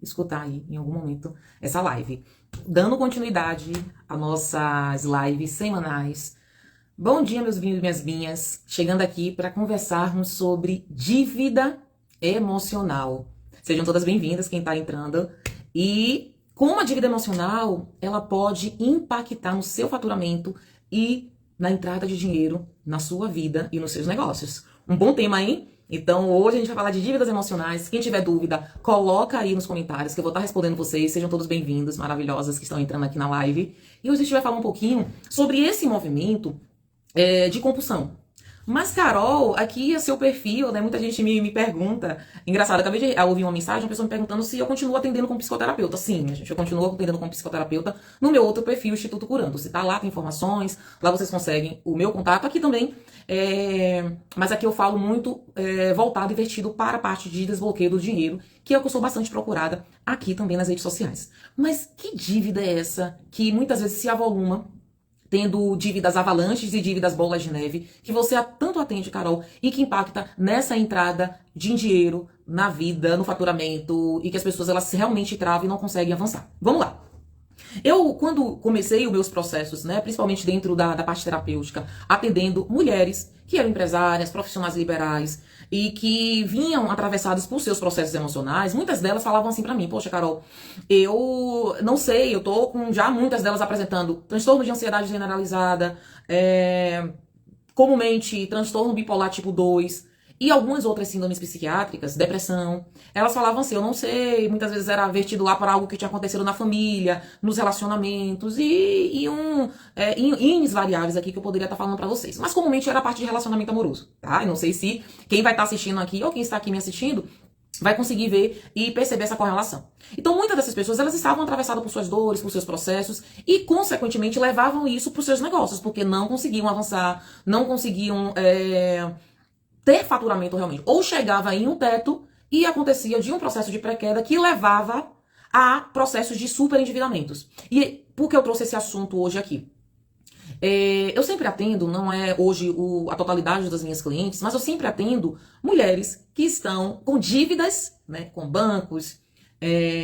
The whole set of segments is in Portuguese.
escutar aí em algum momento essa live. Dando continuidade às nossas lives semanais. Bom dia, meus vinhos e minhas vinhas. Chegando aqui para conversarmos sobre dívida emocional. Sejam todas bem-vindas, quem está entrando. E como a dívida emocional, ela pode impactar no seu faturamento e na entrada de dinheiro na sua vida e nos seus negócios. Um bom tema, hein? Então, hoje a gente vai falar de dívidas emocionais. Quem tiver dúvida, coloca aí nos comentários que eu vou estar respondendo vocês. Sejam todos bem-vindos, maravilhosas que estão entrando aqui na live. E hoje a gente vai falar um pouquinho sobre esse movimento de compulsão. Mas, Carol, aqui é seu perfil, né? Muita gente me pergunta. Engraçado, acabei de ouvir uma mensagem, uma pessoa me perguntando se eu continuo atendendo como psicoterapeuta. Sim, gente, eu continuo atendendo como psicoterapeuta no meu outro perfil, Instituto Curando. Se tá lá, tem informações, lá vocês conseguem o meu contato. Aqui também, mas aqui eu falo muito voltado e vertido para a parte de desbloqueio do dinheiro, que é o que eu sou bastante procurada aqui também nas redes sociais. Mas que dívida é essa que muitas vezes se avoluma, tendo dívidas avalanches e dívidas bolas de neve, que você tanto atende, Carol, e que impacta nessa entrada de dinheiro na vida, no faturamento, e que as pessoas elas realmente travam e não conseguem avançar? Vamos lá. Eu, quando comecei os meus processos, né, principalmente dentro da parte terapêutica, atendendo mulheres que eram empresárias, profissionais liberais e que vinham atravessadas por seus processos emocionais, muitas delas falavam assim pra mim: poxa, Carol, eu não sei, eu tô com já muitas delas apresentando transtorno de ansiedade generalizada, comumente transtorno bipolar tipo 2, e algumas outras síndromes psiquiátricas, depressão. Elas falavam assim: eu não sei, muitas vezes era vertido lá para algo que tinha acontecido na família, nos relacionamentos, e Ns variáveis aqui que eu poderia estar falando para vocês. Mas comumente era a parte de relacionamento amoroso, tá? Eu não sei se quem vai estar assistindo aqui ou quem está aqui me assistindo vai conseguir ver e perceber essa correlação. Então, muitas dessas pessoas, elas estavam atravessadas por suas dores, por seus processos e, consequentemente, levavam isso para os seus negócios, porque não conseguiam avançar, não conseguiam ter faturamento realmente. Ou chegava em um teto e acontecia de um processo de pré-queda que levava a processos de superendividamentos. E por que eu trouxe esse assunto hoje aqui? Eu sempre atendo, não é hoje a totalidade das minhas clientes, mas eu sempre atendo mulheres que estão com dívidas, né, com bancos,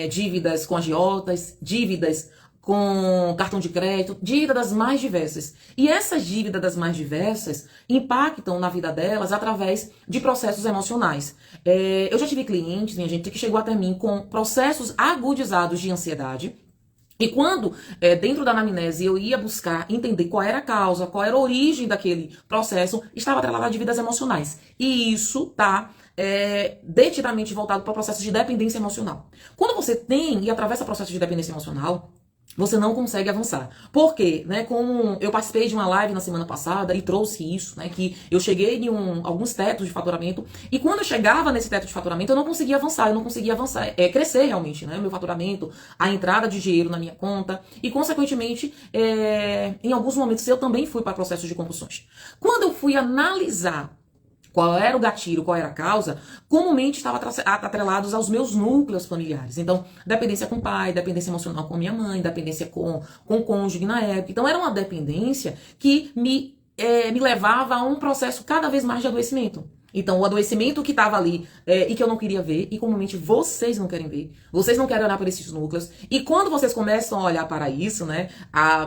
dívidas com agiotas, dívidas com cartão de crédito, dívidas das mais diversas. E essas dívidas das mais diversas impactam na vida delas através de processos emocionais. Eu já tive clientes, minha gente, que chegou até mim com processos agudizados de ansiedade. E quando, dentro da anamnese, eu ia buscar entender qual era a causa, qual era a origem daquele processo, estava atrelado a dívidas emocionais. E isso tá detidamente voltado para o processo de dependência emocional. Quando você tem e atravessa o processo de dependência emocional, você não consegue avançar. Por quê? Né, como eu participei de uma live na semana passada e trouxe isso, né, que eu cheguei em alguns tetos de faturamento, e quando eu chegava nesse teto de faturamento, eu não conseguia avançar, crescer realmente, né, meu faturamento, a entrada de dinheiro na minha conta, e consequentemente, em alguns momentos eu também fui para processos de compulsões. Quando eu fui analisar qual era o gatilho, qual era a causa, comumente estava atrelados aos meus núcleos familiares. Então, dependência com o pai, dependência emocional com minha mãe, dependência com o cônjuge na época. Então, era uma dependência que me levava a um processo cada vez mais de adoecimento. Então, o adoecimento que estava ali e que eu não queria ver, e comumente vocês não querem ver, vocês não querem olhar para esses núcleos, e quando vocês começam a olhar para isso, né,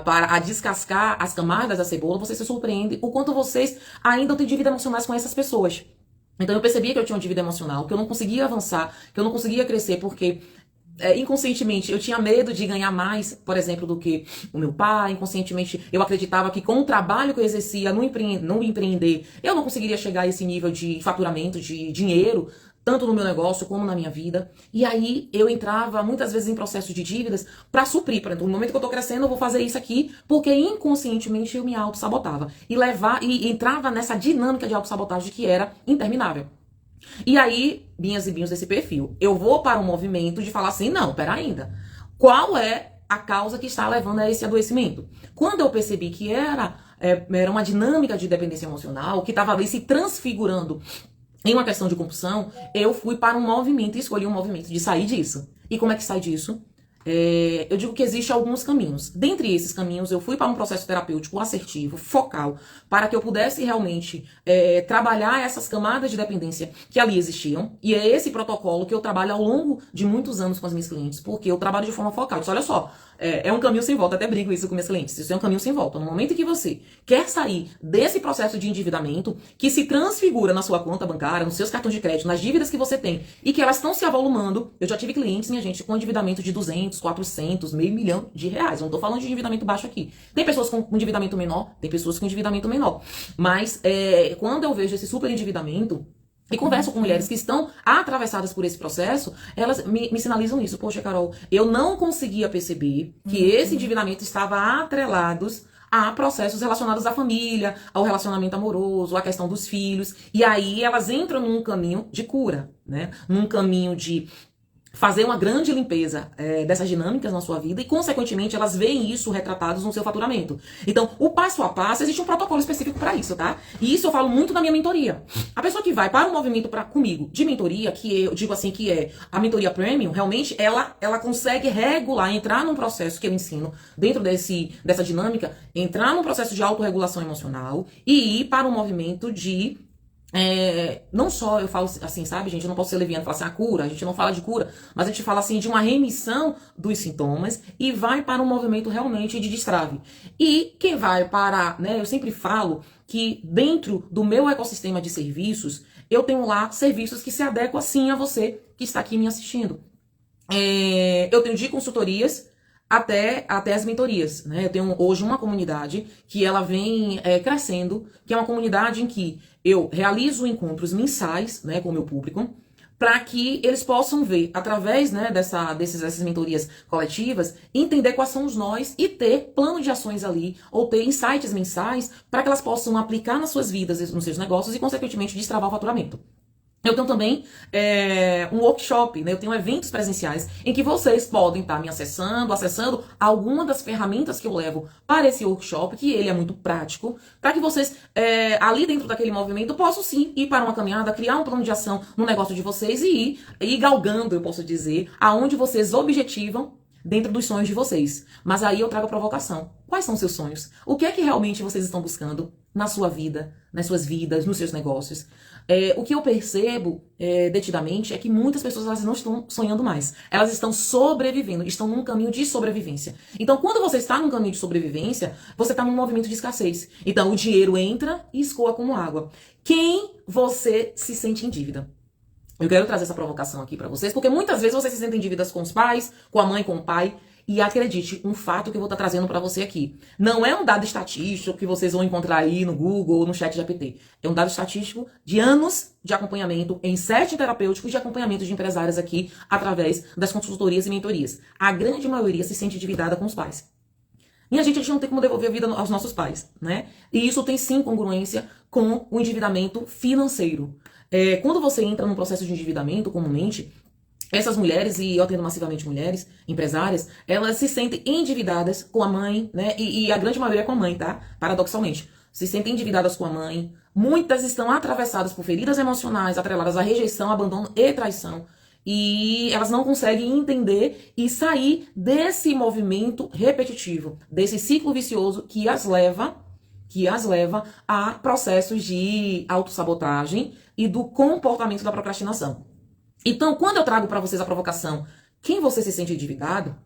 para descascar as camadas da cebola, vocês se surpreendem o quanto vocês ainda têm dívida emocionais com essas pessoas. Então, eu percebia que eu tinha uma dívida emocional, que eu não conseguia avançar, que eu não conseguia crescer, porque inconscientemente eu tinha medo de ganhar mais, por exemplo, do que o meu pai. Inconscientemente eu acreditava que com o trabalho que eu exercia no empreender, eu não conseguiria chegar a esse nível de faturamento, de dinheiro, tanto no meu negócio como na minha vida. E aí eu entrava muitas vezes em processos de dívidas para suprir. Por exemplo, no momento que eu tô crescendo, eu vou fazer isso aqui, porque inconscientemente eu me auto-sabotava. E entrava nessa dinâmica de auto-sabotagem que era interminável. E aí, minhas e binhos desse perfil, eu vou para um movimento de falar assim: não, pera ainda, qual é a causa que está levando a esse adoecimento? Quando eu percebi que era uma dinâmica de dependência emocional, que estava ali se transfigurando em uma questão de compulsão, eu fui para um movimento e escolhi um movimento de sair disso. E como é que sai disso? eu digo que existe alguns caminhos. Dentre esses caminhos, eu fui para um processo terapêutico assertivo, focal, para que eu pudesse realmente trabalhar essas camadas de dependência que ali existiam. E é esse protocolo que eu trabalho ao longo de muitos anos com as minhas clientes, porque eu trabalho de forma focal. Eu disse, olha só, é um caminho sem volta, até brinco isso com minhas clientes. Isso é um caminho sem volta. No momento em que você quer sair desse processo de endividamento, que se transfigura na sua conta bancária, nos seus cartões de crédito, nas dívidas que você tem, e que elas estão se avolumando. Eu já tive clientes, minha gente, com endividamento de 200, 400, meio milhão de reais. Eu não tô falando de endividamento baixo aqui. Tem pessoas com endividamento menor, tem pessoas com endividamento menor. Mas quando eu vejo esse super endividamento, e converso com mulheres que estão atravessadas por esse processo, elas me sinalizam isso. Poxa, Carol, eu não conseguia perceber que esse endividamento estava atrelados a processos relacionados à família, ao relacionamento amoroso, à questão dos filhos. E aí elas entram num caminho de cura, né? Num caminho de fazer uma grande limpeza dessas dinâmicas na sua vida e, consequentemente, elas veem isso retratados no seu faturamento. Então, o passo a passo, existe um protocolo específico para isso, tá? E isso eu falo muito na minha mentoria. A pessoa que vai para um movimento comigo de mentoria, que eu digo assim que é a mentoria premium, realmente, ela consegue regular, entrar num processo que eu ensino dentro dessa dinâmica, entrar num processo de autorregulação emocional e ir para um movimento de não só eu falo assim, sabe, gente, eu não posso ser leviano e falar assim, a cura, a gente não fala de cura, mas a gente fala assim de uma remissão dos sintomas e vai para um movimento realmente de destrave. E quem vai para, né, eu sempre falo que dentro do meu ecossistema de serviços, eu tenho lá serviços que se adequam assim a você que está aqui me assistindo. Eu tenho de consultorias até as mentorias, né? Eu tenho hoje uma comunidade que ela vem crescendo, que é uma comunidade em que eu realizo encontros mensais, né, com o meu público, para que eles possam ver, através, né, dessas mentorias coletivas, entender quais são os nós e ter plano de ações ali, ou ter insights mensais, para que elas possam aplicar nas suas vidas, nos seus negócios e, consequentemente, destravar o faturamento. Eu tenho também um workshop, né? Eu tenho eventos presenciais em que vocês podem estar me acessando alguma das ferramentas que eu levo para esse workshop, que ele é muito prático, para que vocês, ali dentro daquele movimento, possam sim ir para uma caminhada, criar um plano de ação no negócio de vocês e ir galgando, eu posso dizer, aonde vocês objetivam dentro dos sonhos de vocês. Mas aí eu trago a provocação. Quais são os seus sonhos? O que é que realmente vocês estão buscando na sua vida, nas suas vidas, nos seus negócios? O que eu percebo detidamente é que muitas pessoas elas não estão sonhando mais. Elas estão sobrevivendo, estão num caminho de sobrevivência. Então, quando você está num caminho de sobrevivência, você está num movimento de escassez. Então, o dinheiro entra e escoa como água. Quem você se sente em dívida? Eu quero trazer essa provocação aqui pra vocês, porque muitas vezes vocês se sentem em dívidas com os pais, com a mãe, com o pai. E acredite, um fato que eu vou estar trazendo pra você aqui. Não é um dado estatístico que vocês vão encontrar aí no Google ou no chat GPT. É um dado estatístico de anos de acompanhamento em setting terapêutico e de acompanhamento de empresárias aqui através das consultorias e mentorias. A grande maioria se sente endividada com os pais. Minha gente, a gente não tem como devolver a vida aos nossos pais, né? E isso tem sim congruência com o endividamento financeiro. Quando você entra num processo de endividamento, comumente, essas mulheres, e eu atendo massivamente mulheres, empresárias, elas se sentem endividadas com a mãe, né? E a grande maioria é com a mãe, tá? Paradoxalmente. Se sentem endividadas com a mãe. Muitas estão atravessadas por feridas emocionais, atreladas à rejeição, abandono e traição. E elas não conseguem entender e sair desse movimento repetitivo, desse ciclo vicioso que as leva a processos de autossabotagem e do comportamento da procrastinação. Então, quando eu trago pra vocês a provocação, quem você se sente endividado,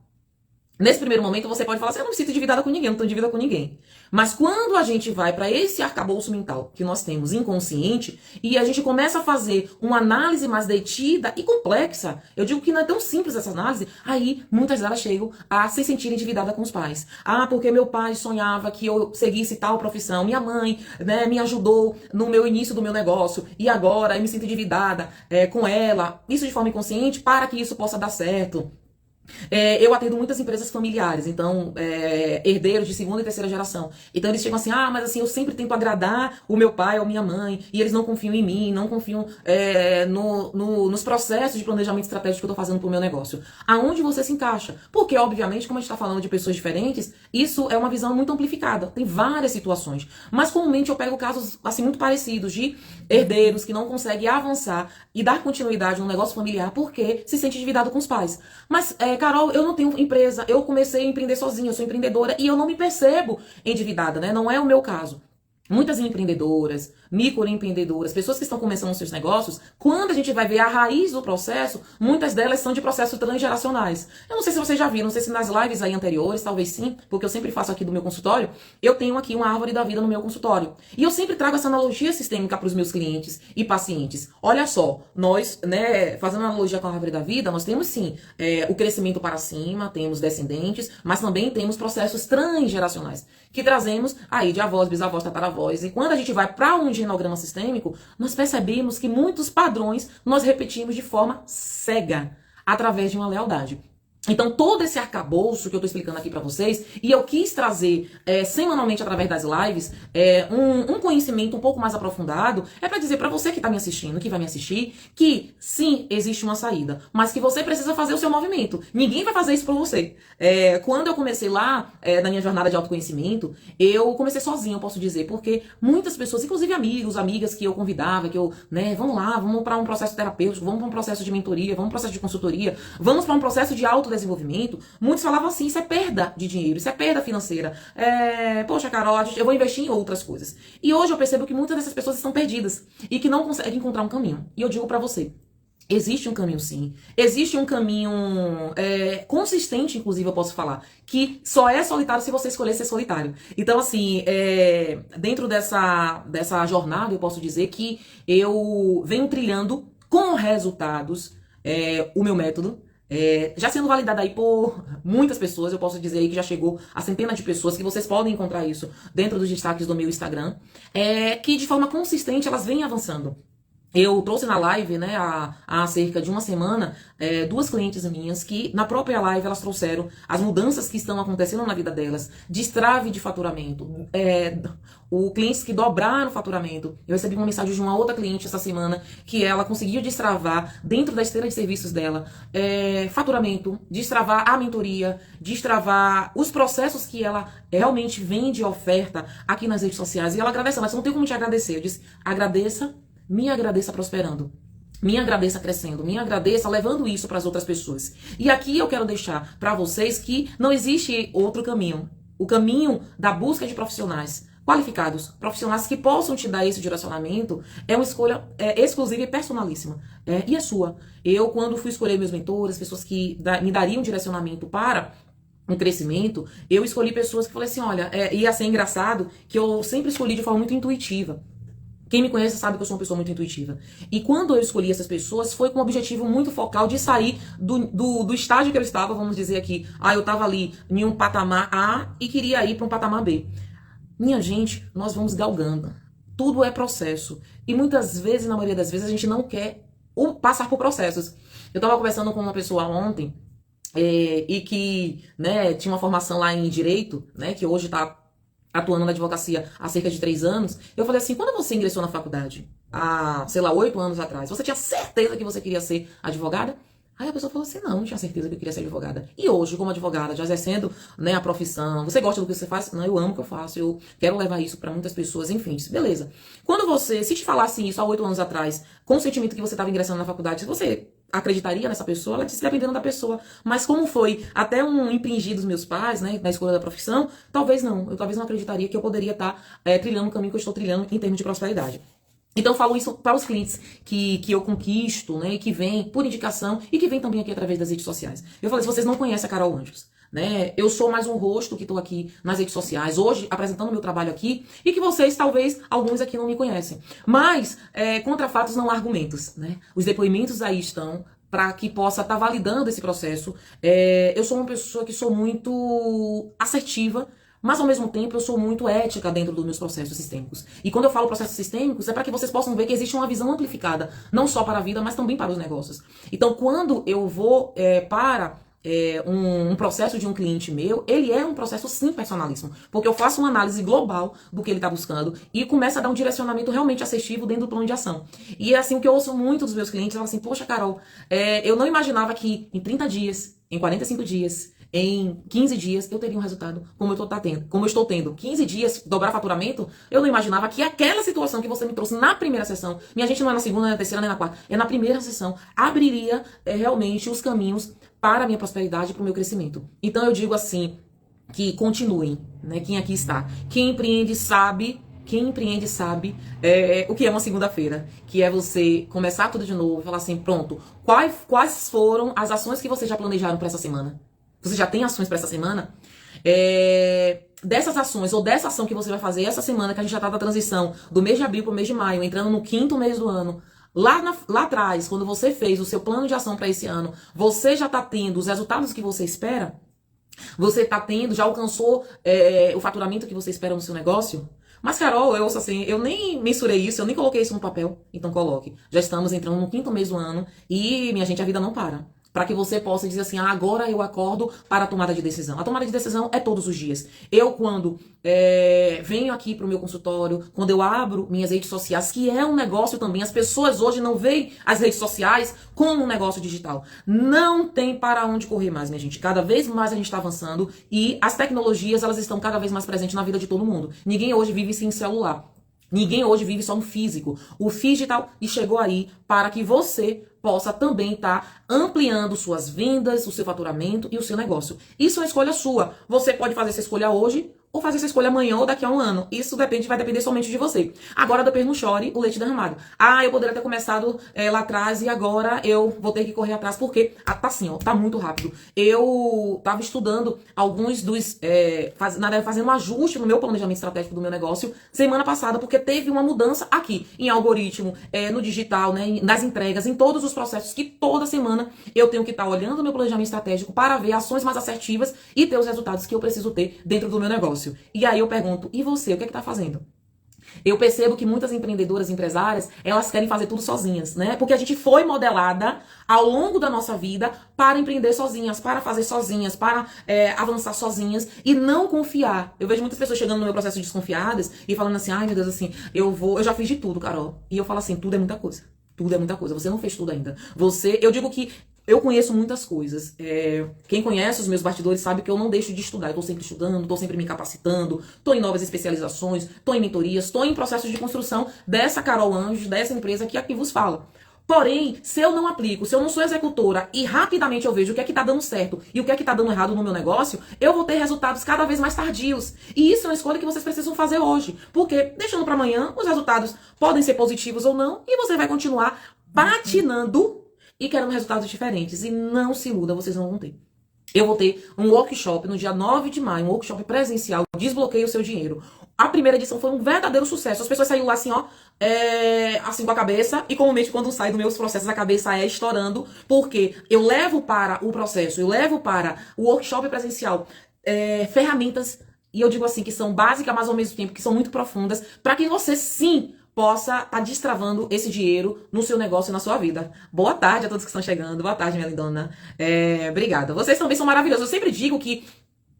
nesse primeiro momento você pode falar assim, eu não me sinto endividada com ninguém, não tô endividada com ninguém. Mas quando a gente vai para esse arcabouço mental que nós temos inconsciente e a gente começa a fazer uma análise mais detida e complexa, eu digo que não é tão simples essa análise, aí muitas delas chegam a se sentir endividada com os pais. Ah, porque meu pai sonhava que eu seguisse tal profissão, minha mãe, né, me ajudou no meu início do meu negócio e agora eu me sinto endividada com ela. Isso de forma inconsciente para que isso possa dar certo. Eu atendo muitas empresas familiares, então, herdeiros de segunda e terceira geração. Então eles chegam assim, mas assim, eu sempre tento agradar o meu pai ou minha mãe, e eles não confiam em mim, não confiam nos processos de planejamento estratégico que eu tô fazendo pro meu negócio. Aonde você se encaixa? Porque, obviamente, como a gente tá falando de pessoas diferentes, isso é uma visão muito amplificada. Tem várias situações. Mas, comumente, eu pego casos, assim, muito parecidos de herdeiros que não conseguem avançar e dar continuidade no negócio familiar porque se sente endividado com os pais. Mas, Carol, eu não tenho empresa, eu comecei a empreender sozinha, eu sou empreendedora e eu não me percebo endividada, né? Não é o meu caso. Muitas empreendedoras, microempreendedoras, pessoas que estão começando os seus negócios, quando a gente vai ver a raiz do processo, muitas delas são de processos transgeracionais. Eu não sei se você já viu, não sei se nas lives aí anteriores, talvez sim, porque eu sempre faço aqui do meu consultório, eu tenho aqui uma árvore da vida no meu consultório. E eu sempre trago essa analogia sistêmica para os meus clientes e pacientes. Olha só, nós, né, fazendo analogia com a árvore da vida, nós temos sim o crescimento para cima, temos descendentes, mas também temos processos transgeracionais, que trazemos aí de avós, bisavós, tataravós. E quando a gente vai para um genograma sistêmico, nós percebemos que muitos padrões nós repetimos de forma cega, através de uma lealdade. Então, todo esse arcabouço que eu tô explicando aqui pra vocês, e eu quis trazer semanalmente através das lives, um conhecimento um pouco mais aprofundado, é pra dizer pra você que tá me assistindo, que vai me assistir, que sim, existe uma saída, mas que você precisa fazer o seu movimento. Ninguém vai fazer isso por você. Quando eu comecei lá, na minha jornada de autoconhecimento, eu comecei sozinha, eu posso dizer, porque muitas pessoas, inclusive amigos, amigas que eu convidava, que eu, né, vamos lá, vamos pra um processo terapêutico, vamos pra um processo de mentoria, vamos pra um processo de consultoria, vamos pra um processo de autodesenvolvimento, muitos falavam assim, isso é perda de dinheiro, isso é perda financeira. Poxa, Carol, eu vou investir em outras coisas. E hoje eu percebo que muitas dessas pessoas estão perdidas e que não conseguem encontrar um caminho. E eu digo pra você, existe um caminho sim. Existe um caminho consistente, inclusive eu posso falar, que só é solitário se você escolher ser solitário. Então, assim, dentro dessa jornada, eu posso dizer que eu venho trilhando com resultados o meu método, já sendo validado aí por muitas pessoas. Eu posso dizer aí que já chegou a centenas de pessoas, que vocês podem encontrar isso dentro dos destaques do meu Instagram, que de forma consistente elas vêm avançando. Eu trouxe na live, né, há cerca de uma semana, duas clientes minhas que na própria live elas trouxeram as mudanças que estão acontecendo na vida delas, destrave de faturamento, clientes que dobraram o faturamento. Eu recebi uma mensagem de uma outra cliente essa semana que ela conseguiu destravar dentro da esteira de serviços dela, faturamento, destravar a mentoria, destravar os processos que ela realmente vende oferta aqui nas redes sociais. E ela agradece, mas não tem como te agradecer. Eu disse, me agradeça prosperando, me agradeça crescendo, me agradeça levando isso para as outras pessoas. E aqui eu quero deixar para vocês que não existe outro caminho. O caminho da busca de profissionais qualificados, profissionais que possam te dar esse direcionamento, é uma escolha exclusiva e personalíssima. E é sua. Eu, quando fui escolher meus mentores, pessoas que me dariam direcionamento para um crescimento, eu escolhi pessoas que falei assim, olha, ia ser engraçado que eu sempre escolhi de forma muito intuitiva. Quem me conhece sabe que eu sou uma pessoa muito intuitiva. E quando eu escolhi essas pessoas, foi com um objetivo muito focal de sair do estágio que eu estava, vamos dizer aqui. Eu estava ali em um patamar A e queria ir para um patamar B. Minha gente, nós vamos galgando. Tudo é processo. E muitas vezes, na maioria das vezes, a gente não quer passar por processos. Eu estava conversando com uma pessoa ontem, e que, né, tinha uma formação lá em Direito, né, que hoje está atuando na advocacia há cerca de 3 anos, eu falei assim, quando você ingressou na faculdade, há, sei lá, 8 anos atrás, você tinha certeza que você queria ser advogada? Aí a pessoa falou assim, não tinha certeza que eu queria ser advogada. E hoje, como advogada, já exercendo, né, a profissão, você gosta do que você faz? Não, eu amo o que eu faço, eu quero levar isso pra muitas pessoas, enfim, disse, beleza. Quando você, se te falasse isso há 8 anos atrás, com o sentimento que você estava ingressando na faculdade, você acreditaria nessa pessoa? Ela disse, dependendo da pessoa. Mas como foi até um impingir dos meus pais, né, na escolha da profissão, talvez não. Eu talvez não acreditaria que eu poderia estar trilhando o caminho que eu estou trilhando em termos de prosperidade. Então eu falo isso para os clientes que eu conquisto, né, e que vêm por indicação e que vêm também aqui através das redes sociais. Eu falei, se vocês não conhecem a Carol Anjos, né, eu sou mais um rosto que estou aqui nas redes sociais, hoje apresentando meu trabalho aqui, e que vocês, talvez, alguns aqui não me conhecem. Mas, contra fatos não há argumentos, né? Os depoimentos aí estão para que possa estar validando esse processo. Eu sou uma pessoa que sou muito assertiva, mas ao mesmo tempo eu sou muito ética dentro dos meus processos sistêmicos. E quando eu falo processos sistêmicos, é para que vocês possam ver que existe uma visão amplificada, não só para a vida, mas também para os negócios. Então, quando eu vou para um processo de um cliente meu, ele é um processo sim personalíssimo, porque eu faço uma análise global do que ele está buscando e começo a dar um direcionamento realmente assertivo dentro do plano de ação. E é assim que eu ouço muito dos meus clientes, falam assim, poxa, Carol, eu não imaginava que em 30 dias, em 45 dias, em 15 dias eu teria um resultado como eu estou tendo. 15 dias, dobrar faturamento, eu não imaginava que aquela situação que você me trouxe na primeira sessão, minha gente, não é na segunda, nem na terceira, nem na quarta, é na primeira sessão, abriria realmente os caminhos para a minha prosperidade e para o meu crescimento. Então eu digo assim, que continuem, né? Quem aqui está. Quem empreende sabe o que é uma segunda-feira, que é você começar tudo de novo e falar assim, pronto, quais foram as ações que vocês já planejaram para essa semana? Você já tem ações para essa semana? Dessas ações ou dessa ação que você vai fazer essa semana, que a gente já tá na transição do mês de abril pro mês de maio, entrando no 5º mês do ano, lá atrás, quando você fez o seu plano de ação para esse ano, você já tá tendo os resultados que você espera? Você tá tendo, já alcançou o faturamento que você espera no seu negócio? Mas, Carol, eu ouço assim, eu nem mensurei isso, eu nem coloquei isso no papel. Então coloque. Já estamos entrando no 5º mês do ano e, minha gente, a vida não para. Para que você possa dizer assim, agora eu acordo para a tomada de decisão. A tomada de decisão é todos os dias. Eu, quando venho aqui para o meu consultório, quando eu abro minhas redes sociais, que é um negócio também, as pessoas hoje não veem as redes sociais como um negócio digital. Não tem para onde correr mais, minha gente. Cada vez mais a gente está avançando e as tecnologias, elas estão cada vez mais presentes na vida de todo mundo. Ninguém hoje vive sem celular. Ninguém hoje vive só no físico. O digital chegou aí para que você possa também estar ampliando suas vendas, o seu faturamento e o seu negócio. Isso é uma escolha sua. Você pode fazer essa escolha hoje ou fazer essa escolha amanhã ou daqui a um ano. Isso vai depender somente de você. Agora, depois não chore o leite derramado. Eu poderia ter começado lá atrás e agora eu vou ter que correr atrás porque tá assim, ó, tá muito rápido. Eu tava estudando alguns dos, fazendo um ajuste no meu planejamento estratégico do meu negócio semana passada porque teve uma mudança aqui em algoritmo, no digital, né, nas entregas, em todos os processos que toda semana eu tenho que estar olhando o meu planejamento estratégico para ver ações mais assertivas e ter os resultados que eu preciso ter dentro do meu negócio. E aí eu pergunto, e você, o que é que tá fazendo? Eu percebo que muitas empreendedoras, empresárias, elas querem fazer tudo sozinhas, né? Porque a gente foi modelada ao longo da nossa vida para empreender sozinhas, para fazer sozinhas, para avançar sozinhas e não confiar. Eu vejo muitas pessoas chegando no meu processo desconfiadas e falando assim, ai meu Deus, assim, eu já fiz de tudo, Carol. E eu falo assim, tudo é muita coisa. Tudo é muita coisa. Você não fez tudo ainda. Eu digo que eu conheço muitas coisas. Quem conhece os meus bastidores sabe que eu não deixo de estudar. Eu tô sempre estudando, tô sempre me capacitando, tô em novas especializações, tô em mentorias, tô em processos de construção dessa Carol Anjos, dessa empresa que aqui vos fala. Porém, se eu não aplico, se eu não sou executora e rapidamente eu vejo o que é que tá dando certo e o que é que tá dando errado no meu negócio, eu vou ter resultados cada vez mais tardios. E isso é uma escolha que vocês precisam fazer hoje. Porque, deixando para amanhã, os resultados podem ser positivos ou não e você vai continuar patinando e querendo resultados diferentes. E não se iluda, vocês não vão ter. Eu vou ter um workshop no dia 9 de maio, um workshop presencial, Desbloqueie o Seu Dinheiro. A primeira edição foi um verdadeiro sucesso. As pessoas saíram lá assim, ó, assim com a cabeça, e comumente quando sai dos meus processos a cabeça é estourando, porque eu levo para o processo, eu levo para o workshop presencial ferramentas, e eu digo assim, que são básicas, mas ao mesmo tempo que são muito profundas, para que você sim possa estar destravando esse dinheiro no seu negócio e na sua vida. Boa tarde a todos que estão chegando. Boa tarde, minha lindona. Obrigada. Vocês também são maravilhosos. Eu sempre digo que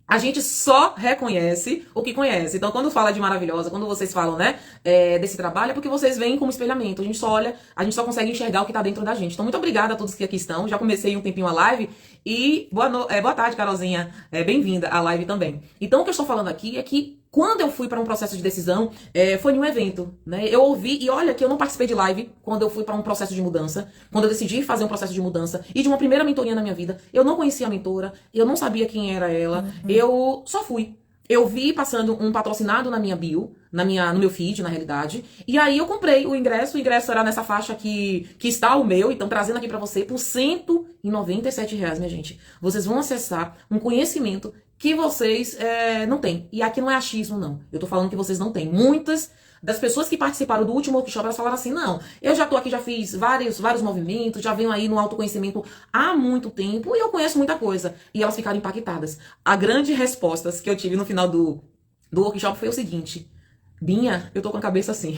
a gente só reconhece o que conhece. Então, quando fala de maravilhosa, quando vocês falam, né, desse trabalho, é porque vocês veem como espelhamento. A gente só olha, a gente só consegue enxergar o que tá dentro da gente. Então, muito obrigada a todos que aqui estão. Já comecei um tempinho a live. E boa tarde, Carolzinha. Bem-vinda à live também. Então, o que eu estou falando aqui é que quando eu fui para um processo de decisão, foi em um evento, né? Eu ouvi, e olha que eu não participei de live quando eu fui para um processo de mudança, quando eu decidi fazer um processo de mudança e de uma primeira mentoria na minha vida. Eu não conhecia a mentora, eu não sabia quem era ela, eu só fui. Eu vi passando um patrocinado na minha bio, no meu feed, na realidade. E aí eu comprei o ingresso era nessa faixa que está o meu, então trazendo aqui pra você por R$ 197, minha gente. Vocês vão acessar um conhecimento que vocês não têm. E aqui não é achismo, não. Eu tô falando que vocês não têm. Muitas das pessoas que participaram do último workshop, elas falaram assim, não, eu já tô aqui, já fiz vários movimentos, já venho aí no autoconhecimento há muito tempo e eu conheço muita coisa. E elas ficaram impactadas. A grande resposta que eu tive no final do workshop foi o seguinte, Binha, eu tô com a cabeça assim.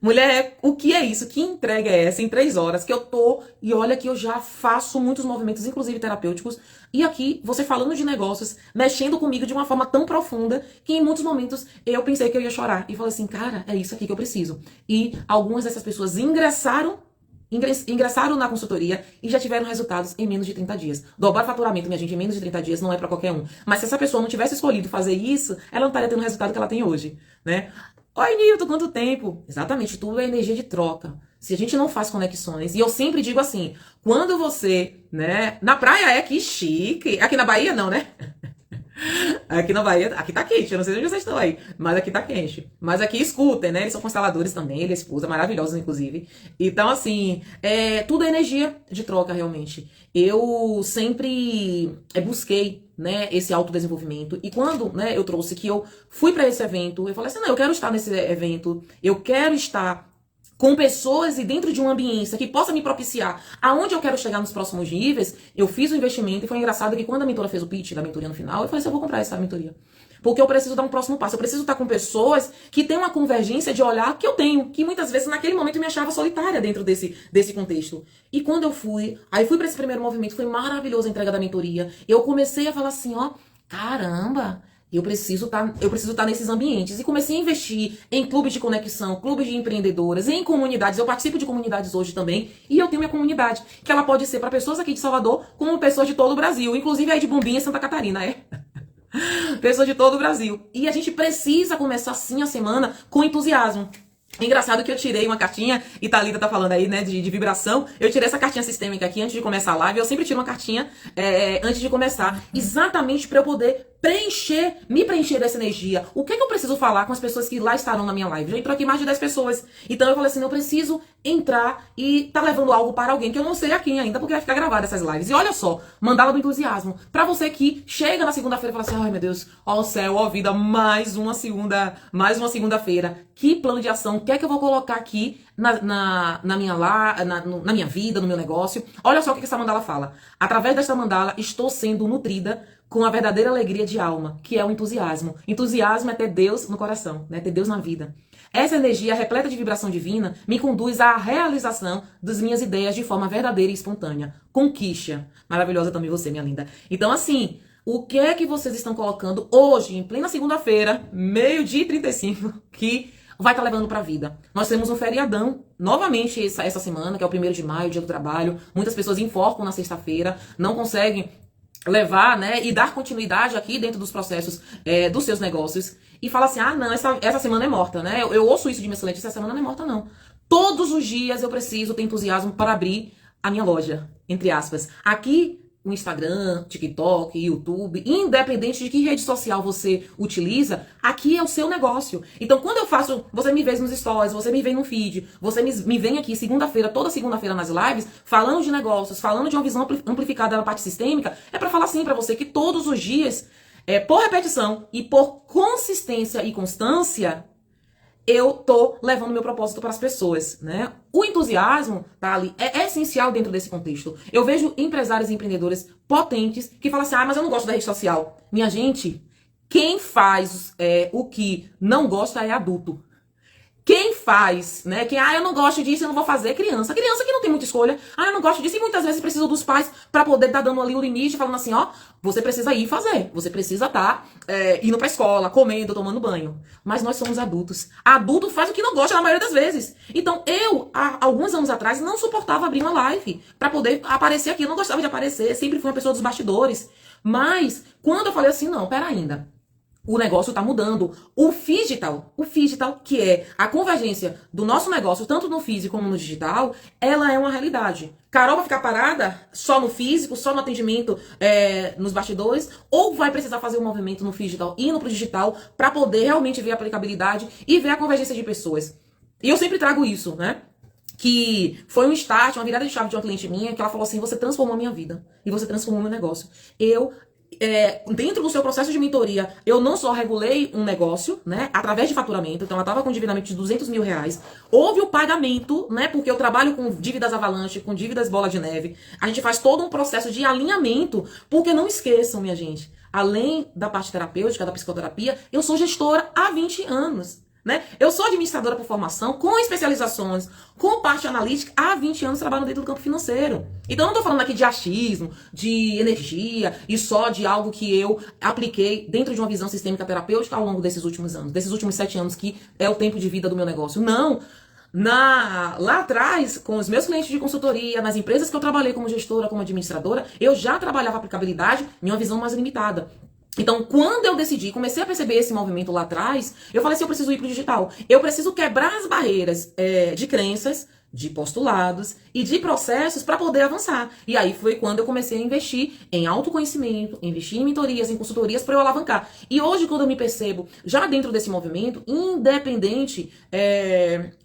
Mulher, o que é isso? Que entrega é essa em 3 horas que eu tô... E olha que eu já faço muitos movimentos, inclusive terapêuticos. E aqui, você falando de negócios, mexendo comigo de uma forma tão profunda que em muitos momentos eu pensei que eu ia chorar. E falei assim, cara, é isso aqui que eu preciso. E algumas dessas pessoas ingressaram na consultoria e já tiveram resultados em menos de 30 dias. Dobrar faturamento, minha gente, em menos de 30 dias não é pra qualquer um. Mas se essa pessoa não tivesse escolhido fazer isso, ela não estaria tendo o resultado que ela tem hoje, né? Oi, Nilton, quanto tempo? Exatamente, tudo é energia de troca. se a gente não faz conexões, e eu sempre digo assim, quando você, né, na praia que chique, aqui na Bahia não, né? Aqui na Bahia, aqui tá quente, eu não sei onde vocês estão aí, mas aqui tá quente. Mas aqui escutem, né? Eles são consteladores também, ele e a esposa, maravilhosos, inclusive. Então, assim, tudo é energia de troca, realmente. Eu sempre busquei, né, esse autodesenvolvimento. E quando, né, eu trouxe que eu fui pra esse evento, eu falei assim, não, eu quero estar nesse evento, eu quero estar com pessoas e dentro de uma ambiência que possa me propiciar aonde eu quero chegar nos próximos níveis, eu fiz o investimento e foi engraçado que quando a mentora fez o pitch da mentoria no final, eu falei assim, eu vou comprar essa mentoria. Porque eu preciso dar um próximo passo, eu preciso estar com pessoas que têm uma convergência de olhar que eu tenho, que muitas vezes naquele momento eu me achava solitária dentro desse contexto. E quando eu fui para esse primeiro movimento, foi maravilhosa a entrega da mentoria, eu comecei a falar assim, ó, caramba, eu preciso estar nesses ambientes. E comecei a investir em clubes de conexão, clubes de empreendedoras, em comunidades. Eu participo de comunidades hoje também. E eu tenho minha comunidade, que ela pode ser para pessoas aqui de Salvador, como pessoas de todo o Brasil. Inclusive aí de Bombinha, Santa Catarina, pessoas de todo o Brasil. E a gente precisa começar sim a semana com entusiasmo. É engraçado que eu tirei uma cartinha, e Thalita tá falando aí, né, de vibração. Eu tirei essa cartinha sistêmica aqui antes de começar a live. Eu sempre tiro uma cartinha antes de começar, exatamente para eu poder me preencher dessa energia. O que é que eu preciso falar com as pessoas que lá estarão na minha live? Já entrou aqui mais de 10 pessoas. Então eu falei assim, eu preciso entrar e tá levando algo para alguém que eu não sei a quem ainda, porque vai ficar gravada essas lives. E olha só, mandala do entusiasmo. Pra você que chega na segunda-feira e fala assim, ai meu Deus, ó céu, ó vida, mais uma segunda-feira. Que plano de ação, o que é que eu vou colocar aqui na minha vida, no meu negócio? Olha só o que essa mandala fala. Através desta mandala, estou sendo nutrida com a verdadeira alegria de alma, que é o entusiasmo. Entusiasmo é ter Deus no coração, né? Ter Deus na vida. Essa energia repleta de vibração divina me conduz à realização das minhas ideias de forma verdadeira e espontânea. Conquista. Maravilhosa também você, minha linda. Então, assim, o que é que vocês estão colocando hoje, em plena segunda-feira, 12h35, que vai estar levando para a vida? Nós temos um feriadão, novamente essa semana, que é o 1º de maio, dia do trabalho. Muitas pessoas enforcam na sexta-feira, não conseguem levar, né, e dar continuidade aqui dentro dos processos dos seus negócios. E fala assim, ah, não, essa semana é morta, né? Eu ouço isso de minha excelente, essa semana não é morta, não. Todos os dias eu preciso ter entusiasmo para abrir a minha loja, entre aspas. Aqui, o Instagram, TikTok, YouTube, independente de que rede social você utiliza, aqui é o seu negócio. Então, quando eu faço, você me vê nos stories, você me vê no feed, você me vem aqui segunda-feira, toda segunda-feira nas lives, falando de negócios, falando de uma visão amplificada da parte sistêmica, é para falar assim para você que todos os dias, por repetição e por consistência e constância, eu tô levando meu propósito para as pessoas, né? O entusiasmo, tá ali, é essencial dentro desse contexto. Eu vejo empresários e empreendedores potentes que falam assim, ah, mas eu não gosto da rede social. Minha gente, quem faz o que não gosta é adulto. Quem faz, né? Eu não gosto disso, eu não vou fazer, criança. Criança que não tem muita escolha. Eu não gosto disso. E muitas vezes precisa dos pais para poder estar dando ali o limite, falando assim, ó, você precisa ir fazer. Você precisa estar indo pra escola, comendo, tomando banho. Mas nós somos adultos. Adulto faz o que não gosta na maioria das vezes. Então eu, há alguns anos atrás, não suportava abrir uma live para poder aparecer aqui. Eu não gostava de aparecer, sempre fui uma pessoa dos bastidores. Mas quando eu falei assim, não, pera ainda. O negócio tá mudando. O digital, que é a convergência do nosso negócio, tanto no físico como no digital, ela é uma realidade. Carol vai ficar parada só no físico, só no atendimento nos bastidores, ou vai precisar fazer um movimento no digital e no digital para poder realmente ver a aplicabilidade e ver a convergência de pessoas. E eu sempre trago isso, né? Que foi um start, uma virada de chave de uma cliente minha, que ela falou assim, você transformou a minha vida e você transformou o meu negócio. Dentro do seu processo de mentoria, eu não só regulei um negócio, né, através de faturamento, então ela estava com endividamento de 200 mil reais, houve o pagamento, né, porque eu trabalho com dívidas avalanche, com dívidas bola de neve, a gente faz todo um processo de alinhamento, porque não esqueçam, minha gente, além da parte terapêutica, da psicoterapia, eu sou gestora há 20 anos. Né? Eu sou administradora por formação, com especializações, com parte analítica, há 20 anos trabalhando dentro do campo financeiro. Então eu não estou falando aqui de achismo, de energia e só de algo que eu apliquei dentro de uma visão sistêmica terapêutica ao longo desses últimos anos, desses últimos 7 anos que é o tempo de vida do meu negócio. Não! Lá atrás, com os meus clientes de consultoria, nas empresas que eu trabalhei como gestora, como administradora, eu já trabalhava aplicabilidade em uma visão mais limitada. Então, quando eu decidi, comecei a perceber esse movimento lá atrás, eu falei assim, eu preciso ir pro digital. Eu preciso quebrar as barreiras de crenças de postulados e de processos para poder avançar. E aí foi quando eu comecei a investir em autoconhecimento, investir em mentorias, em consultorias para eu alavancar. E hoje, quando eu me percebo já dentro desse movimento, independente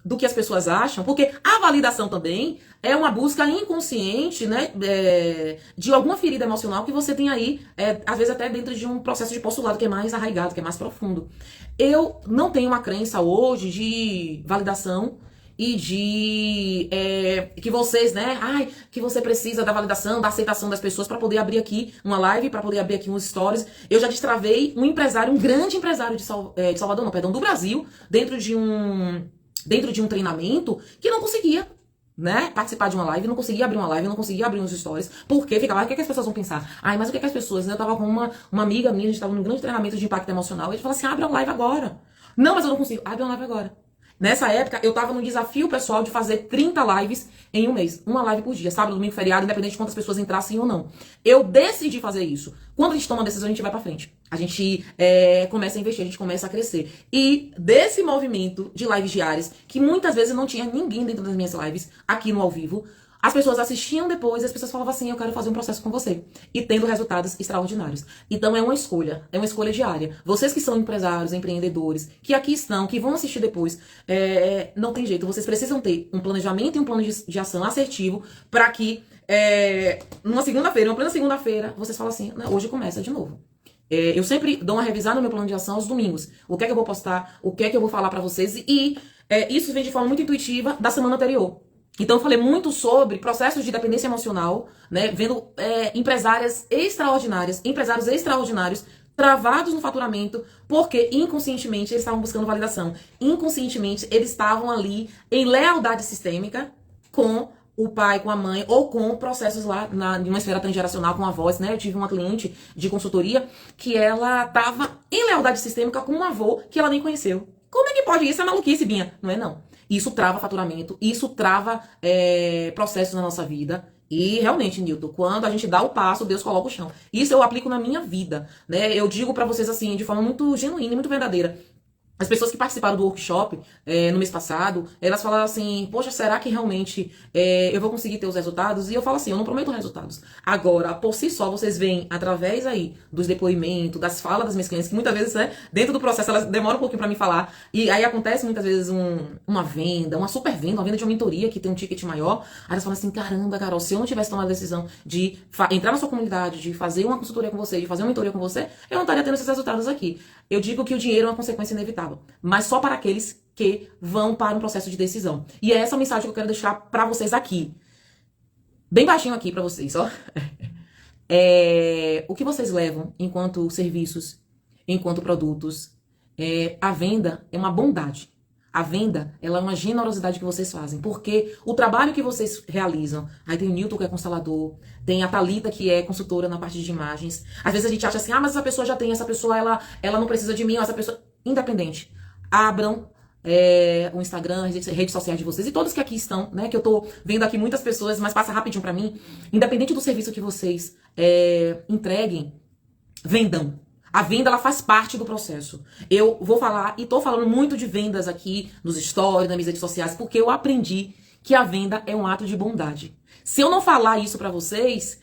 do que as pessoas acham, porque a validação também é uma busca inconsciente, né, de alguma ferida emocional que você tem aí, às vezes até dentro de um processo de postulado que é mais arraigado, que é mais profundo. Eu não tenho uma crença hoje de validação e de que vocês, né, que você precisa da validação, da aceitação das pessoas para poder abrir aqui uma live, para poder abrir aqui uns stories. Eu já destravei um empresário, um grande empresário de Salvador, não, perdão, do Brasil, dentro de um treinamento que não conseguia, né, participar de uma live, não conseguia abrir uma live, não conseguia abrir uns stories, porque ficava, o que as pessoas vão pensar? Mas o que as pessoas, né, eu tava com uma amiga minha, a gente tava num grande treinamento de impacto emocional, e a gente falou assim, abre uma live agora. Não, mas eu não consigo, abre uma live agora. Nessa época, eu tava no desafio pessoal de fazer 30 lives em um mês. Uma live por dia, sábado, domingo, feriado, independente de quantas pessoas entrassem ou não. Eu decidi fazer isso. Quando a gente toma uma decisão, a gente vai pra frente. A gente começa a investir, a gente começa a crescer. E desse movimento de lives diárias, que muitas vezes não tinha ninguém dentro das minhas lives, aqui no ao vivo, as pessoas assistiam depois e as pessoas falavam assim, eu quero fazer um processo com você. E tendo resultados extraordinários. Então é uma escolha diária. Vocês que são empresários, empreendedores, que aqui estão, que vão assistir depois, não tem jeito. Vocês precisam ter um planejamento e um plano de ação assertivo para que numa plena segunda-feira, vocês falam assim, hoje começa de novo. Eu sempre dou uma revisada no meu plano de ação aos domingos. O que é que eu vou postar, o que é que eu vou falar para vocês. E isso vem de forma muito intuitiva da semana anterior. Então eu falei muito sobre processos de dependência emocional, né? Vendo empresários extraordinários travados no faturamento, porque inconscientemente eles estavam buscando validação. Inconscientemente eles estavam ali em lealdade sistêmica com o pai, com a mãe, ou com processos lá em uma esfera transgeracional com a voz, né? Eu tive uma cliente de consultoria que ela estava em lealdade sistêmica com um avô que ela nem conheceu. Como é que pode? Isso é maluquice, Binha. Não é não. Isso trava faturamento, isso trava processos na nossa vida. E realmente, Nilton, quando a gente dá o passo, Deus coloca o chão. Isso eu aplico na minha vida, né? Eu digo pra vocês assim, de forma muito genuína e muito verdadeira. As pessoas que participaram do workshop no mês passado, elas falaram assim, poxa, será que realmente eu vou conseguir ter os resultados? E eu falo assim, eu não prometo resultados. Agora, por si só, vocês veem, através aí dos depoimentos, das falas das minhas clientes, que muitas vezes, né, dentro do processo, elas demoram um pouquinho pra me falar. E aí acontece muitas vezes uma venda, uma super venda, uma venda de uma mentoria que tem um ticket maior. Aí elas falam assim, caramba, Carol, se eu não tivesse tomado a decisão de entrar na sua comunidade, de fazer uma consultoria com você, de fazer uma mentoria com você, eu não estaria tendo esses resultados aqui. Eu digo que o dinheiro é uma consequência inevitável, mas só para aqueles que vão para um processo de decisão. E é essa mensagem que eu quero deixar para vocês aqui. Bem baixinho aqui para vocês, ó. O que vocês levam enquanto serviços, enquanto produtos, a venda é uma bondade. A venda, ela é uma generosidade que vocês fazem, porque o trabalho que vocês realizam, aí tem o Nilton que é constelador, tem a Thalita que é consultora na parte de imagens. Às vezes a gente acha assim, mas essa pessoa já tem, essa pessoa ela não precisa de mim, essa pessoa... Independente. Abram o Instagram, as redes sociais de vocês e todos que aqui estão, né, que eu tô vendo aqui muitas pessoas, mas passa rapidinho pra mim. Independente do serviço que vocês entreguem, vendam. A venda, ela faz parte do processo. Eu vou falar, e tô falando muito de vendas aqui, nos stories, nas minhas redes sociais, porque eu aprendi que a venda é um ato de bondade. Se eu não falar isso pra vocês,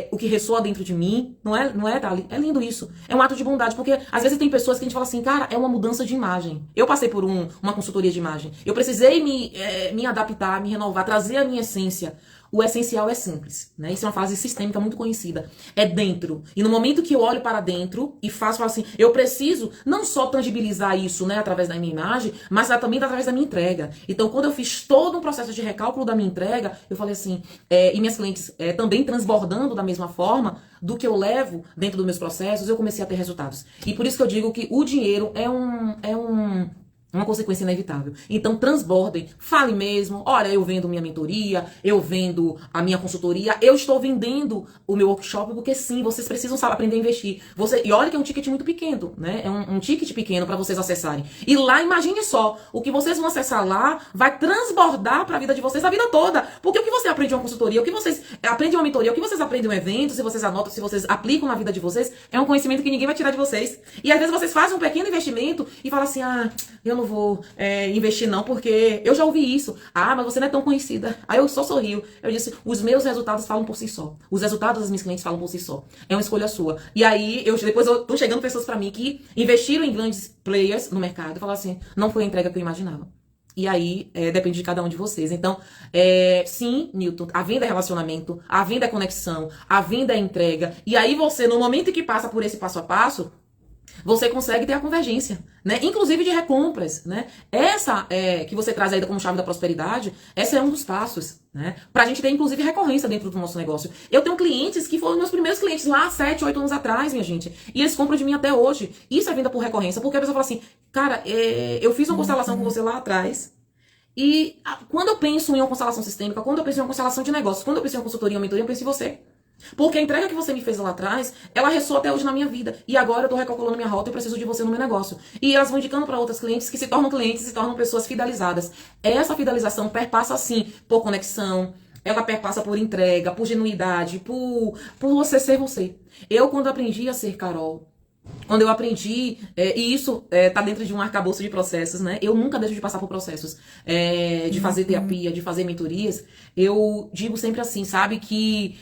o que ressoa dentro de mim, não é, Thali? É lindo isso. É um ato de bondade, porque às vezes tem pessoas que a gente fala assim, cara, é uma mudança de imagem. Eu passei por uma consultoria de imagem. Eu precisei me adaptar, me renovar, trazer a minha essência. O essencial é simples, né? Isso é uma frase sistêmica muito conhecida. É dentro. E no momento que eu olho para dentro e falo assim, eu preciso não só tangibilizar isso, né, através da minha imagem, mas também através da minha entrega. Então, quando eu fiz todo um processo de recálculo da minha entrega, eu falei assim, e minhas clientes também transbordando da mesma forma do que eu levo dentro dos meus processos, eu comecei a ter resultados. E por isso que eu digo que o dinheiro é uma consequência inevitável. Então, transbordem, fale mesmo, olha, eu vendo minha mentoria, eu vendo a minha consultoria, eu estou vendendo o meu workshop, porque sim, vocês precisam aprender a investir. E olha que é um ticket muito pequeno, né? É um ticket pequeno para vocês acessarem. E lá, imagine só, o que vocês vão acessar lá vai transbordar para a vida de vocês a vida toda. Porque o que você aprende em uma consultoria, o que vocês aprendem em uma mentoria, o que vocês aprendem em um evento, se vocês anotam, se vocês aplicam na vida de vocês, é um conhecimento que ninguém vai tirar de vocês. E às vezes vocês fazem um pequeno investimento e falam assim, eu não vou investir não, porque eu já ouvi isso. Ah, mas você não é tão conhecida. Aí eu só sorrio. Eu disse, os meus resultados falam por si só. Os resultados das minhas clientes falam por si só. É uma escolha sua. E aí, depois eu tô chegando pessoas pra mim que investiram em grandes players no mercado e falaram assim, não foi a entrega que eu imaginava. E aí, depende de cada um de vocês. Então, sim, Newton, a venda é relacionamento, a venda é conexão, a venda é entrega. E aí você, no momento que passa por esse passo a passo, você consegue ter a convergência, né? Inclusive de recompras, né? Essa que você traz aí como chave da prosperidade, essa é um dos passos, né? Pra gente ter, inclusive, recorrência dentro do nosso negócio. Eu tenho clientes que foram meus primeiros clientes lá 7, 8 anos atrás, minha gente. E eles compram de mim até hoje. Isso é venda por recorrência, porque a pessoa fala assim, cara, eu fiz uma constelação com você lá atrás. E quando eu penso em uma constelação sistêmica, quando eu penso em uma constelação de negócios, quando eu penso em uma consultoria, uma mentoria, eu penso em você. Porque a entrega que você me fez lá atrás, ela ressoa até hoje na minha vida. E agora eu tô recalculando minha rota e eu preciso de você no meu negócio. E elas vão indicando para outras clientes que se tornam clientes, se tornam pessoas fidelizadas. Essa fidelização perpassa, sim, por conexão. Ela perpassa por entrega, por genuidade, por você ser você. Eu, quando aprendi a ser Carol, quando eu aprendi, e isso tá dentro de um arcabouço de processos, né? Eu nunca deixo de passar por processos, de fazer terapia, de fazer mentorias. Eu digo sempre assim, sabe? Que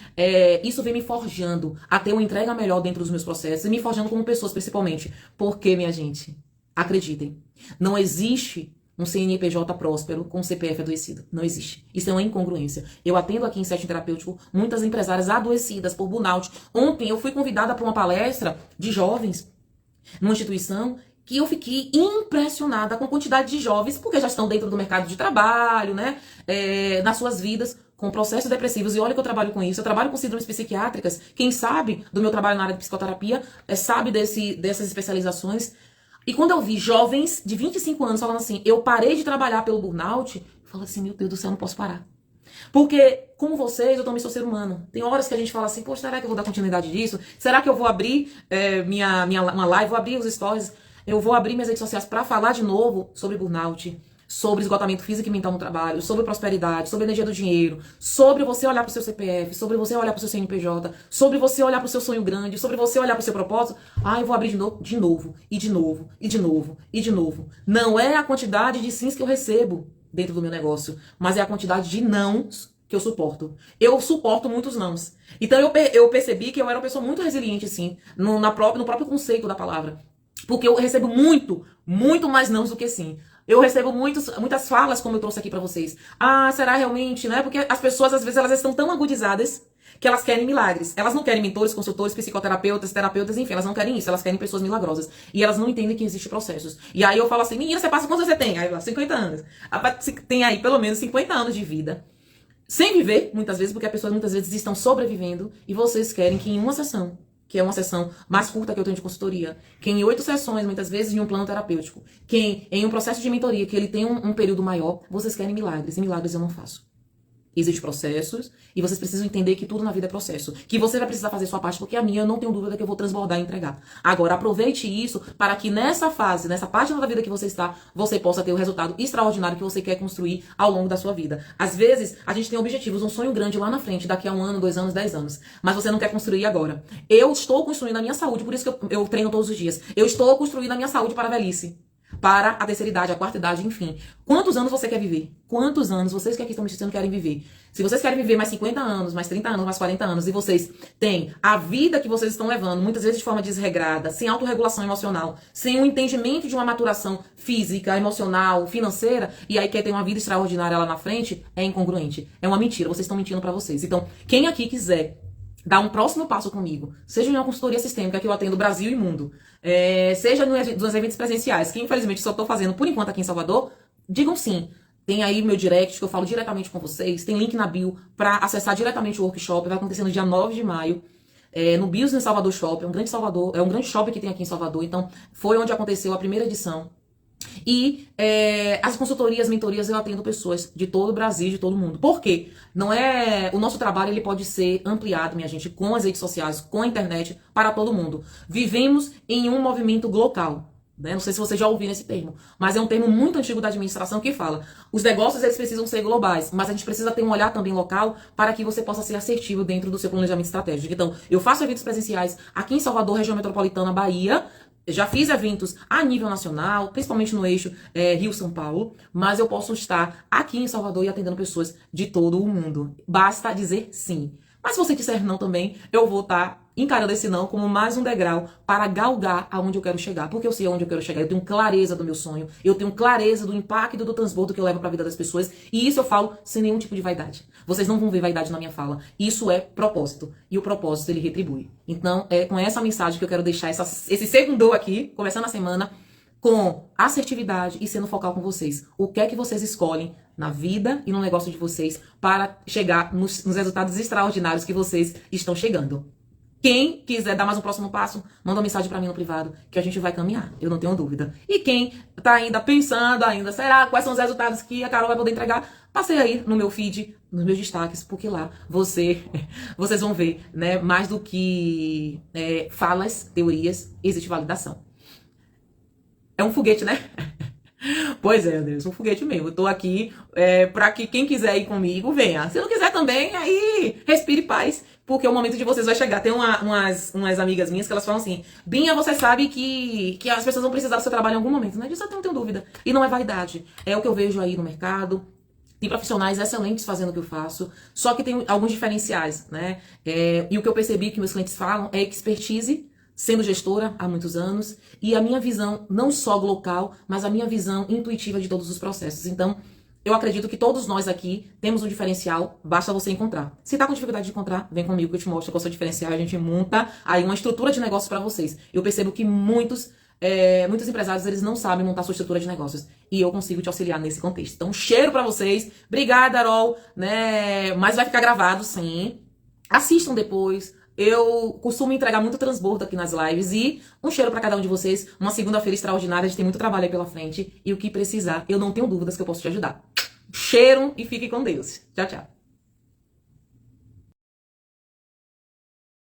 isso vem me forjando a ter uma entrega melhor dentro dos meus processos e me forjando como pessoas, principalmente. Porque, minha gente, acreditem, não existe um CNPJ próspero com um CPF adoecido. Não existe. Isso é uma incongruência. Eu atendo aqui em setting terapêutico muitas empresárias adoecidas por burnout. Ontem eu fui convidada para uma palestra de jovens numa instituição que eu fiquei impressionada com a quantidade de jovens, porque já estão dentro do mercado de trabalho, né? Nas suas vidas, com processos depressivos. E olha que eu trabalho com isso. Eu trabalho com síndromes psiquiátricas. Quem sabe do meu trabalho na área de psicoterapia sabe dessas especializações. E quando eu vi jovens de 25 anos falando assim, eu parei de trabalhar pelo burnout, eu falo assim, meu Deus do céu, eu não posso parar. Porque, como vocês, eu também sou ser humano. Tem horas que a gente fala assim, poxa, será que eu vou dar continuidade disso? Será que eu vou abrir uma live, vou abrir os stories, eu vou abrir minhas redes sociais para falar de novo sobre burnout, sobre esgotamento físico e mental no trabalho, sobre prosperidade, sobre energia do dinheiro, sobre você olhar para o seu CPF, sobre você olhar para o seu CNPJ, sobre você olhar para o seu sonho grande, sobre você olhar para o seu propósito. Ah, eu vou abrir de novo, e de novo, e de novo, e de novo. Não é a quantidade de sims que eu recebo dentro do meu negócio, mas é a quantidade de nãos que eu suporto. Eu suporto muitos nãos. Então eu percebi que eu era uma pessoa muito resiliente, assim, no próprio conceito da palavra. Porque eu recebo muito mais nãos do que sim. Eu recebo muitas falas, como eu trouxe aqui pra vocês. Ah, será realmente, né? Porque as pessoas, às vezes, elas estão tão agudizadas que elas querem milagres. Elas não querem mentores, consultores, psicoterapeutas, terapeutas, enfim, elas não querem isso. Elas querem pessoas milagrosas. E elas não entendem que existem processos. E aí eu falo assim, menina, você passa quantos você tem? Aí eu falo, 50 anos. Tem aí pelo menos 50 anos de vida. Sem viver, muitas vezes, porque as pessoas muitas vezes estão sobrevivendo. E vocês querem que em uma sessão, que é uma sessão mais curta que eu tenho de consultoria, que em 8 sessões, muitas vezes, de um plano terapêutico, que em um processo de mentoria, que ele tem um período maior, vocês querem milagres, e milagres eu não faço. Existem processos, e vocês precisam entender que tudo na vida é processo. Que você vai precisar fazer sua parte, porque a minha, eu não tenho dúvida que eu vou transbordar e entregar. Agora, aproveite isso para que nessa fase, nessa página da vida que você está, você possa ter o resultado extraordinário que você quer construir ao longo da sua vida. Às vezes, a gente tem objetivos, um sonho grande lá na frente, daqui a 1 ano, 2 anos, 10 anos. Mas você não quer construir agora. Eu estou construindo a minha saúde, por isso que eu treino todos os dias. Eu estou construindo a minha saúde para a velhice. Para a terceira idade, a quarta idade, enfim. Quantos anos você quer viver? Quantos anos vocês que aqui estão me assistindo querem viver? Se vocês querem viver mais 50 anos, mais 30 anos, mais 40 anos, e vocês têm a vida que vocês estão levando, muitas vezes de forma desregrada, sem autorregulação emocional, sem um entendimento de uma maturação física, emocional, financeira, e aí quer ter uma vida extraordinária lá na frente, é incongruente. É uma mentira, vocês estão mentindo pra vocês. Então, quem aqui quiser dar um próximo passo comigo, seja em uma consultoria sistêmica que eu atendo Brasil e mundo, seja nos eventos presenciais, que infelizmente só estou fazendo por enquanto aqui em Salvador, digam sim. Tem aí meu direct, que eu falo diretamente com vocês, tem link na bio para acessar diretamente o workshop, vai acontecer no dia 9 de maio, no Business Salvador Shop, é um grande shopping que tem aqui em Salvador, então foi onde aconteceu a primeira edição. E as consultorias, mentorias, eu atendo pessoas de todo o Brasil, de todo o mundo. Por quê? Não é... O nosso trabalho ele pode ser ampliado, minha gente, com as redes sociais, com a internet, para todo mundo. Vivemos em um movimento global. Né? Não sei se vocês já ouviram esse termo, mas é um termo muito antigo da administração que fala: os negócios eles precisam ser globais, mas a gente precisa ter um olhar também local para que você possa ser assertivo dentro do seu planejamento estratégico. Então, eu faço eventos presenciais aqui em Salvador, região metropolitana, Bahia, Já fiz eventos a nível nacional, principalmente no eixo Rio-São Paulo, mas eu posso estar aqui em Salvador e atendendo pessoas de todo o mundo. Basta dizer sim. Mas se você disser não também, eu vou estar encarando esse não como mais um degrau para galgar aonde eu quero chegar. Porque eu sei aonde eu quero chegar, eu tenho clareza do meu sonho, eu tenho clareza do impacto do transbordo que eu levo para a vida das pessoas, e isso eu falo sem nenhum tipo de vaidade. Vocês não vão ver vaidade na minha fala. Isso é propósito, e o propósito ele retribui. Então, é com essa mensagem que eu quero deixar esse segundo aqui, começando a semana, com assertividade e sendo focal com vocês. O que é que vocês escolhem na vida e no negócio de vocês para chegar nos resultados extraordinários que vocês estão chegando. Quem quiser dar mais um próximo passo, manda uma mensagem pra mim no privado, que a gente vai caminhar, eu não tenho dúvida. E quem tá ainda pensando será, quais são os resultados que a Carol vai poder entregar? Passei aí no meu feed, nos meus destaques, porque lá vocês vão ver, né, mais do que falas, teorias, existe validação. É um foguete, né? Pois é, Deus, um foguete mesmo. Eu tô aqui pra que quem quiser ir comigo, venha. Se não quiser também, aí respire paz, porque o momento de vocês vai chegar. Tem umas amigas minhas que elas falam assim, Binha, você sabe que as pessoas vão precisar do seu trabalho em algum momento, né? Disso eu não tenho dúvida. E não é vaidade. É o que eu vejo aí no mercado. Tem profissionais excelentes fazendo o que eu faço, só que tem alguns diferenciais, né? E o que eu percebi que meus clientes falam é expertise, sendo gestora há muitos anos, e a minha visão, não só local, mas a minha visão intuitiva de todos os processos. Então, eu acredito que todos nós aqui temos um diferencial, basta você encontrar. Se tá com dificuldade de encontrar, vem comigo que eu te mostro qual é o seu diferencial, a gente monta aí uma estrutura de negócios para vocês. Eu percebo que muitos empresários, eles não sabem montar sua estrutura de negócios, e eu consigo te auxiliar nesse contexto. Então, cheiro para vocês, obrigada, Arol, né? Mas vai ficar gravado, sim. Assistam depois. Eu costumo entregar muito transbordo aqui nas lives, e um cheiro pra cada um de vocês. Uma segunda-feira extraordinária, a gente tem muito trabalho aí pela frente, e o que precisar, eu não tenho dúvidas que eu posso te ajudar. Cheiro e fique com Deus. Tchau, tchau.